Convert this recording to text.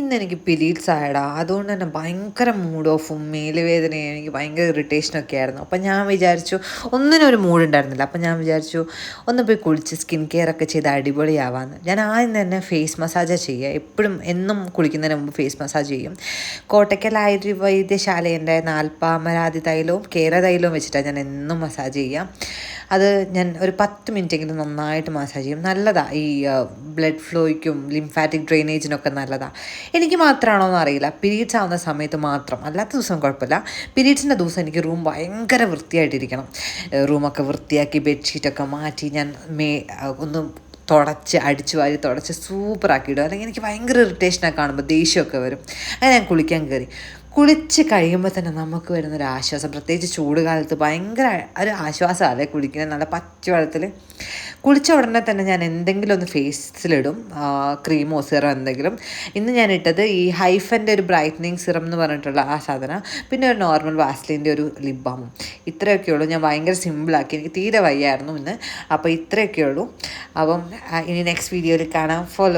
ഇന്നെനിക്ക് പീരീഡ്സ് ആയടാ. അതുകൊണ്ട് തന്നെ ഭയങ്കര മൂഡ് ഓഫും മേലുവേദനയും എനിക്ക് ഭയങ്കര ഇറിറ്റേഷനൊക്കെ ആയിരുന്നു. അപ്പം ഞാൻ വിചാരിച്ചു, ഒന്നിനും ഒരു മൂഡ് ഉണ്ടായിരുന്നില്ല. അപ്പം ഞാൻ വിചാരിച്ചു ഒന്ന് പോയി കുളിച്ച് സ്കിൻ കെയർ ഒക്കെ ചെയ്ത് അടിപൊളിയാവാമെന്ന്. ഞാൻ ആദ്യം തന്നെ ഫേസ് മസാജാണ് ചെയ്യുക. എപ്പോഴും എന്നും കുളിക്കുന്നതിന് മുമ്പ് ഫേസ് മസാജ് ചെയ്യും. കോട്ടയ്ക്കൽ ആയുർവൈദ്യശാലേൻ്റെ നാൽപ്പാമരാതി തൈലവും കേര തൈലവും വെച്ചിട്ടാണ് ഞാൻ എന്നും മസാജ് ചെയ്യുക. അത് ഞാൻ ഒരു 10 മിനിറ്റെങ്കിലും നന്നായിട്ട് മസാജ് ചെയ്യും. നല്ലതാണ് ഈ ബ്ലഡ് ഫ്ലോയ്ക്കും ലിംഫാറ്റിക് ഡ്രെയിനേജിനൊക്കെ നല്ലതാണ്. എനിക്ക് മാത്രമാണോ എന്ന് അറിയില്ല, പീരീഡ്സ് ആവുന്ന സമയത്ത് മാത്രം, അല്ലാത്ത ദിവസം കുഴപ്പമില്ല. പീരീഡ്സിൻ്റെ ദിവസം എനിക്ക് റൂം ഭയങ്കര വൃത്തിയായിട്ടിരിക്കണം. റൂമൊക്കെ വൃത്തിയാക്കി ബെഡ്ഷീറ്റൊക്കെ മാറ്റി ഞാൻ ഒന്ന് തുടച്ച് അടിച്ചു വാരി തുടച്ച് സൂപ്പറാക്കിയിടും. അല്ലെങ്കിൽ എനിക്ക് ഭയങ്കര ഇറിറ്റേഷനൊക്കെ കാണുമ്പോൾ ദേഷ്യമൊക്കെ വരും. അങ്ങനെ ഞാൻ കുളിക്കാൻ കയറി. കുളിച്ച് കഴിയുമ്പോൾ തന്നെ നമുക്ക് വരുന്നൊരു ആശ്വാസം, പ്രത്യേകിച്ച് ചൂട് കാലത്ത് ഭയങ്കര ഒരു ആശ്വാസമല്ലേ കുളിക്കുന്നത്. നല്ല പച്ചവെള്ളത്തിൽ കുളിച്ച ഉടനെ തന്നെ ഞാൻ എന്തെങ്കിലും ഒന്ന് ഫേസിലിടും, ക്രീമോ സിറം എന്തെങ്കിലും. ഇന്ന് ഞാൻ ഇട്ടത് ഈ ഹൈഫൻ്റെ ഒരു ബ്രൈറ്റനിങ് സിറം എന്ന് പറഞ്ഞിട്ടുള്ള ആ സാധനം, പിന്നെ ഒരു നോർമൽ വാസ്ലിൻ്റെ ഒരു ലിപ് ബാമും. ഇത്രയൊക്കെ ഉള്ളൂ. ഞാൻ ഭയങ്കര സിമ്പിളാക്കി, എനിക്ക് തീരെ വയ്യായിരുന്നു ഇന്ന്. അപ്പോൾ ഇത്രയൊക്കെ ഉള്ളൂ. അപ്പം ഇനി നെക്സ്റ്റ് വീഡിയോയിൽ കാണാം. ഫോളോ